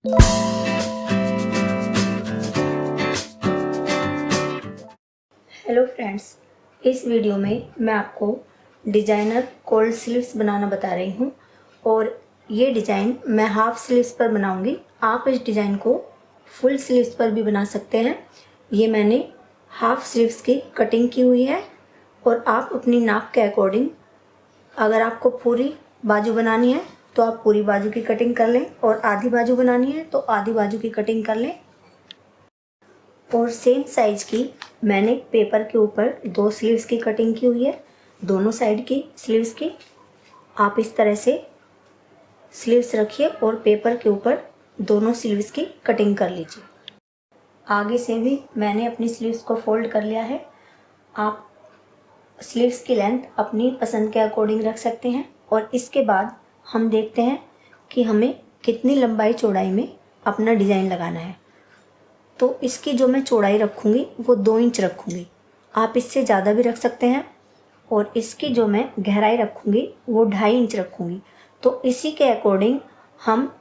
Hello friends, इस video में मैं आपको डिज़ाइनर कोल्ड स्लीव्स बनाना बता रही हूँ और ये डिज़ाइन मैं हाफ स्लीव्स पर बनाऊँगी। आप इस डिज़ाइन को फुल स्लीव्स पर भी बना सकते हैं। ये मैंने हाफ स्लीव्स की कटिंग की हुई है और आप अपनी नाप के अकॉर्डिंग, अगर आपको पूरी बाजू बनानी है तो आप पूरी बाजू की कटिंग कर लें और आधी बाजू बनानी है तो आधी बाजू की कटिंग कर लें। और सेम साइज की मैंने पेपर के ऊपर 2 स्लीव्स की कटिंग की हुई है, दोनों साइड की स्लीव्स की। आप इस तरह से स्लीव्स रखिए और पेपर के ऊपर दोनों स्लीव्स की कटिंग कर लीजिए। आगे से भी मैंने अपनी स्लीव्स को फोल्ड कर लिया है। आप स्लीव्स की लेंथ अपनी पसंद के अकॉर्डिंग रख सकते हैं और इसके बाद हम देखते हैं कि हमें कितनी लंबाई चौड़ाई में अपना डिज़ाइन लगाना है। तो इसकी जो मैं चौड़ाई रखूँगी वो 2 इंच रखूँगी। आप इससे ज़्यादा भी रख सकते हैं और इसकी जो मैं गहराई रखूँगी वो 2.5 इंच रखूँगी। तो इसी के अकॉर्डिंग हम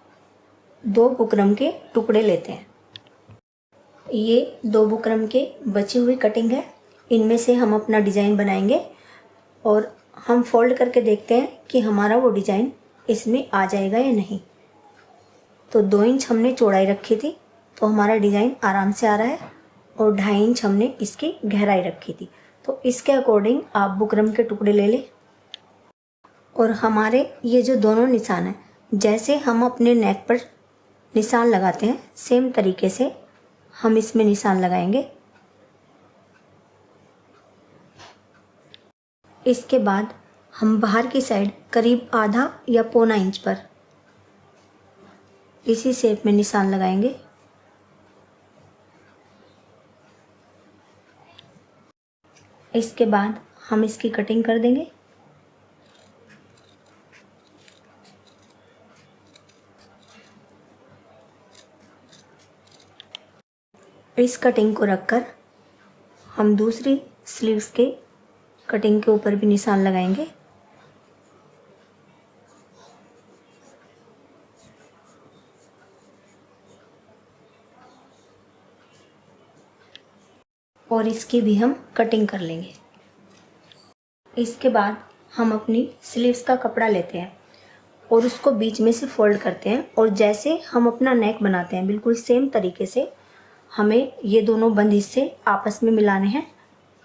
2 बुकरम के टुकड़े लेते हैं। ये 2 बुकरम के बची हुई कटिंग है, इनमें से हम अपना डिज़ाइन बनाएंगे और हम फोल्ड करके देखते हैं कि हमारा वो डिज़ाइन इसमें आ जाएगा या नहीं। तो 2 इंच हमने चौड़ाई रखी थी तो हमारा डिज़ाइन आराम से आ रहा है और 2.5 इंच हमने इसकी गहराई रखी थी। तो इसके अकॉर्डिंग आप बुकरम के टुकड़े ले लें और हमारे ये जो दोनों निशान हैं, जैसे हम अपने नेक पर निशान लगाते हैं सेम तरीके से हम इसमें निशान लगाएंगे। इसके बाद हम बाहर की साइड करीब आधा या पौना इंच पर इसी शेप में निशान लगाएंगे। इसके बाद हम इसकी कटिंग कर देंगे। इस कटिंग को रखकर हम दूसरी स्लीव्स के कटिंग के ऊपर भी निशान लगाएंगे। और इसकी भी हम कटिंग कर लेंगे। इसके बाद हम अपनी स्लीव्स का कपड़ा लेते हैं और उसको बीच में से फोल्ड करते हैं और जैसे हम अपना नेक बनाते हैं बिल्कुल सेम तरीके से हमें ये दोनों बंद हिस्से आपस में मिलाने हैं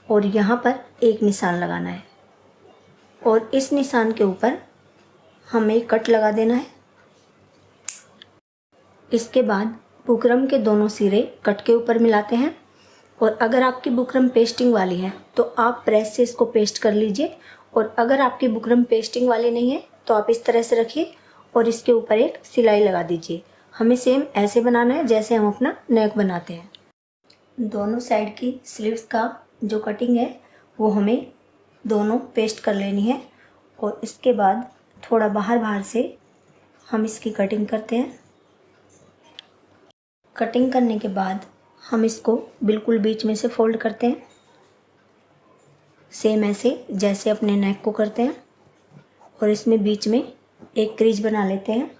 और यहाँ पर एक निशान लगाना है और इस निशान के ऊपर हमें कट लगा देना है। इसके बाद बुकरम के दोनों सिरे कट के ऊपर मिलाते हैं और अगर आपकी बुकरम पेस्टिंग वाली है तो आप प्रेस से इसको पेस्ट कर लीजिए और अगर आपकी बुकरम पेस्टिंग वाली नहीं है तो आप इस तरह से रखिए और इसके ऊपर एक सिलाई लगा दीजिए। हमें सेम ऐसे बनाना है जैसे हम अपना नेक बनाते हैं। दोनों साइड की स्लीव्स का जो कटिंग है वो हमें दोनों पेस्ट कर लेनी है और इसके बाद थोड़ा बाहर बाहर से हम इसकी कटिंग करते हैं। कटिंग करने के बाद हम इसको बिल्कुल बीच में से फोल्ड करते हैं, सेम ऐसे जैसे अपने नेक को करते हैं और इसमें बीच में एक क्रीज बना लेते हैं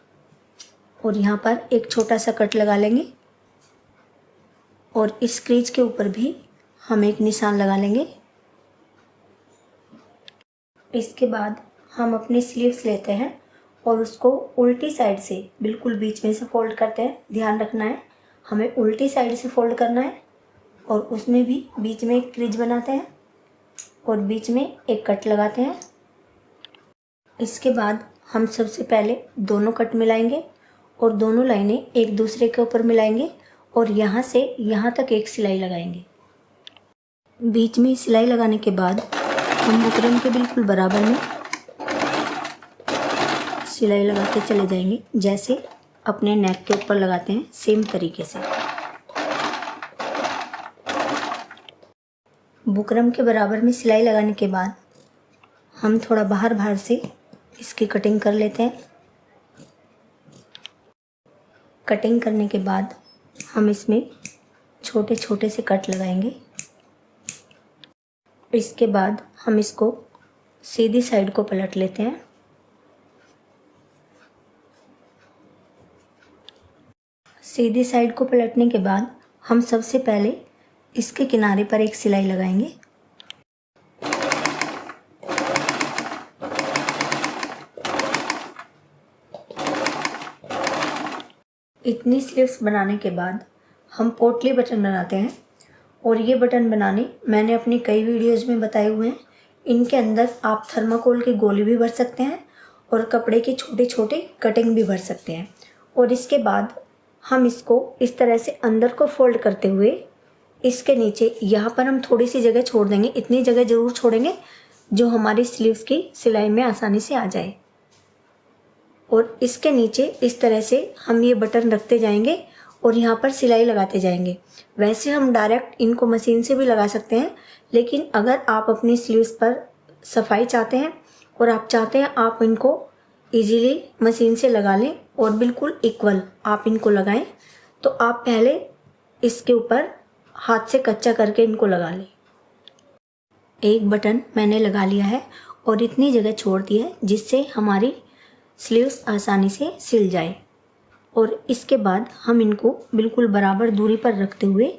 और यहाँ पर एक छोटा सा कट लगा लेंगे और इस क्रीज के ऊपर भी हम एक निशान लगा लेंगे। इसके बाद हम अपनी स्लीव्स लेते हैं और उसको उल्टी साइड से बिल्कुल बीच में से फोल्ड करते हैं। ध्यान रखना है हमें उल्टी साइड से फोल्ड करना है और उसमें भी बीच में एक क्रीज बनाते हैं और बीच में एक कट लगाते हैं। इसके बाद हम सबसे पहले दोनों कट मिलाएंगे और दोनों लाइनें एक दूसरे के ऊपर मिलाएंगे और यहाँ से यहाँ तक एक सिलाई लगाएंगे। बीच में सिलाई लगाने के बाद हम बुकरम के बिल्कुल बराबर में सिलाई लगाते चले जाएंगे जैसे अपने नेक के ऊपर लगाते हैं सेम तरीके से। बुकरम के बराबर में सिलाई लगाने के बाद हम थोड़ा बाहर बाहर से इसकी कटिंग कर लेते हैं। कटिंग करने के बाद हम इसमें छोटे छोटे से कट लगाएंगे। इसके बाद हम इसको सीधी साइड को पलट लेते हैं। सीधी साइड को पलटने के बाद हम सबसे पहले इसके किनारे पर एक सिलाई लगाएंगे। इतनी स्लीव्स बनाने के बाद हम पोटली बटन बनाते हैं और ये बटन बनाने मैंने अपनी कई वीडियोज़ में बताए हुए हैं। इनके अंदर आप थर्माकोल के गोले भी भर सकते हैं और कपड़े के छोटे छोटे कटिंग भी भर सकते हैं। और इसके बाद हम इसको इस तरह से अंदर को फोल्ड करते हुए इसके नीचे यहाँ पर हम थोड़ी सी जगह छोड़ देंगे। इतनी जगह ज़रूर छोड़ेंगे जो हमारी स्लीव्स की सिलाई में आसानी से आ जाए। और इसके नीचे इस तरह से हम ये बटन रखते जाएंगे और यहाँ पर सिलाई लगाते जाएंगे। वैसे हम डायरेक्ट इनको मशीन से भी लगा सकते हैं, लेकिन अगर आप अपनी स्लीव्स पर सफाई चाहते हैं और आप चाहते हैं आप इनको इजीली मशीन से लगा लें और बिल्कुल इक्वल आप इनको लगाएं, तो आप पहले इसके ऊपर हाथ से कच्चा करके इनको लगा लें। एक बटन मैंने लगा लिया है और इतनी जगह छोड़ दी है जिससे हमारी स्लीव्स आसानी से सिल जाए। और इसके बाद हम इनको बिल्कुल बराबर दूरी पर रखते हुए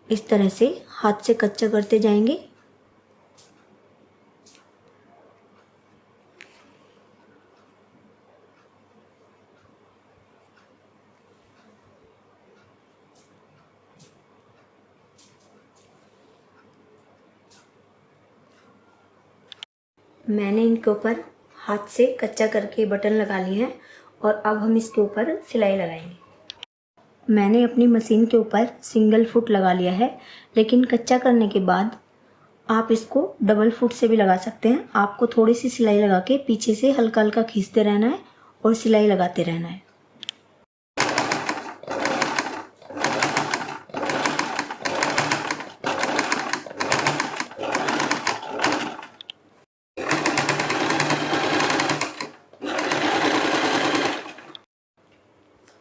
इस तरह से हाथ से कच्चा करते जाएंगे। मैंने इनके ऊपर हाथ से कच्चा करके बटन लगा लिए हैं और अब हम इसके ऊपर सिलाई लगाएंगे। मैंने अपनी मशीन के ऊपर सिंगल फुट लगा लिया है, लेकिन कच्चा करने के बाद आप इसको डबल फुट से भी लगा सकते हैं। आपको थोड़ी सी सिलाई लगा के पीछे से हल्का हल्का खींचते रहना है और सिलाई लगाते रहना है।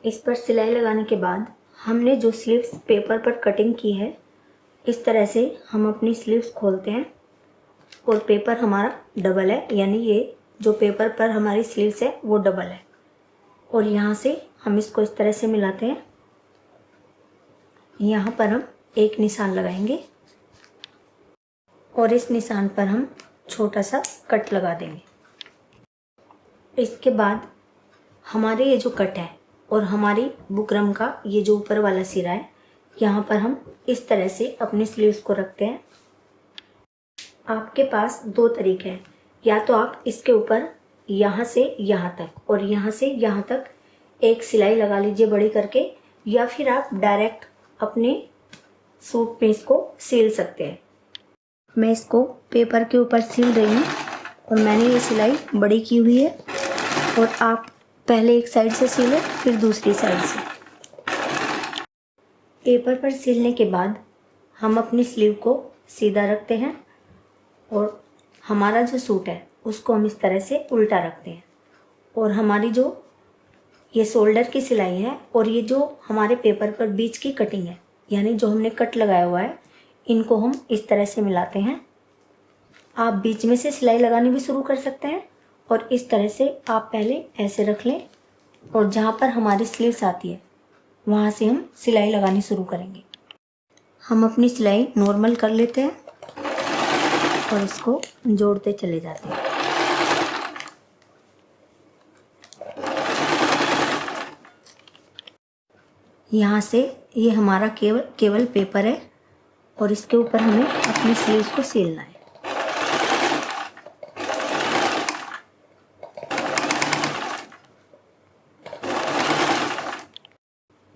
इस पर सिलाई लगाने के बाद हमने जो स्लीव्स पेपर पर कटिंग की है, इस तरह से हम अपनी स्लीव्स खोलते हैं और पेपर हमारा डबल है, यानी ये जो पेपर पर हमारी स्लीव्स है वो डबल है। और यहाँ से हम इसको इस तरह से मिलाते हैं। यहाँ पर हम एक निशान लगाएंगे और इस निशान पर हम छोटा सा कट लगा देंगे। इसके बाद हमारे ये जो कट है और हमारी बुकरम का ये जो ऊपर वाला सिरा है, यहाँ पर हम इस तरह से अपने स्लीव्स को रखते हैं। आपके पास दो तरीके हैं, या तो आप इसके ऊपर यहाँ से यहाँ तक और यहाँ से यहाँ तक एक सिलाई लगा लीजिए बड़ी करके, या फिर आप डायरेक्ट अपने सूट पे इसको सिल सकते हैं। मैं इसको पेपर के ऊपर सिल रही हूँ और मैंने ये सिलाई बड़ी की हुई है और आप पहले एक साइड से सिलें फिर दूसरी साइड से। पेपर पर सिलने के बाद हम अपनी स्लीव को सीधा रखते हैं और हमारा जो सूट है उसको हम इस तरह से उल्टा रखते हैं। और हमारी जो ये शोल्डर की सिलाई है और ये जो हमारे पेपर पर बीच की कटिंग है, यानी जो हमने कट लगाया हुआ है, इनको हम इस तरह से मिलाते हैं। आप बीच में से सिलाई लगानी भी शुरू कर सकते हैं और इस तरह से आप पहले ऐसे रख लें और जहाँ पर हमारी स्लीव्स आती है वहाँ से हम सिलाई लगानी शुरू करेंगे। हम अपनी सिलाई नॉर्मल कर लेते हैं और इसको जोड़ते चले जाते हैं। यहाँ से ये हमारा केवल पेपर है और इसके ऊपर हमें अपनी स्लीव्स को सिलना है।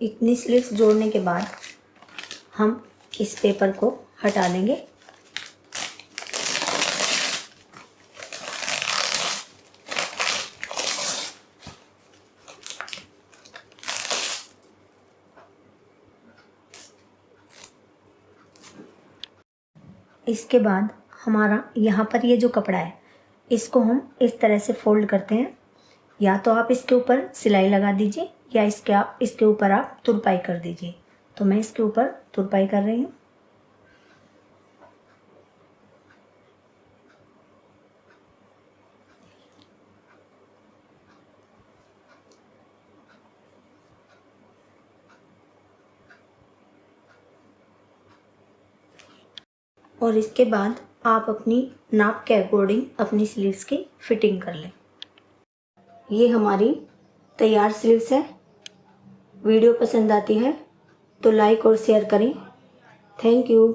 इतनी स्लीव्स जोड़ने के बाद हम इस पेपर को हटा देंगे। इसके बाद हमारा यहाँ पर ये जो कपड़ा है इसको हम इस तरह से फोल्ड करते हैं। या तो आप इसके ऊपर सिलाई लगा दीजिए या इसके ऊपर आप तुरपाई कर दीजिए। तो मैं इसके ऊपर तुरपाई कर रही हूँ। और इसके बाद आप अपनी नाप के अकॉर्डिंग अपनी स्लीव्स की फिटिंग कर लें। ये हमारी तैयार स्लीव्स है। वीडियो पसंद आती है तो लाइक और शेयर करें। Thank you.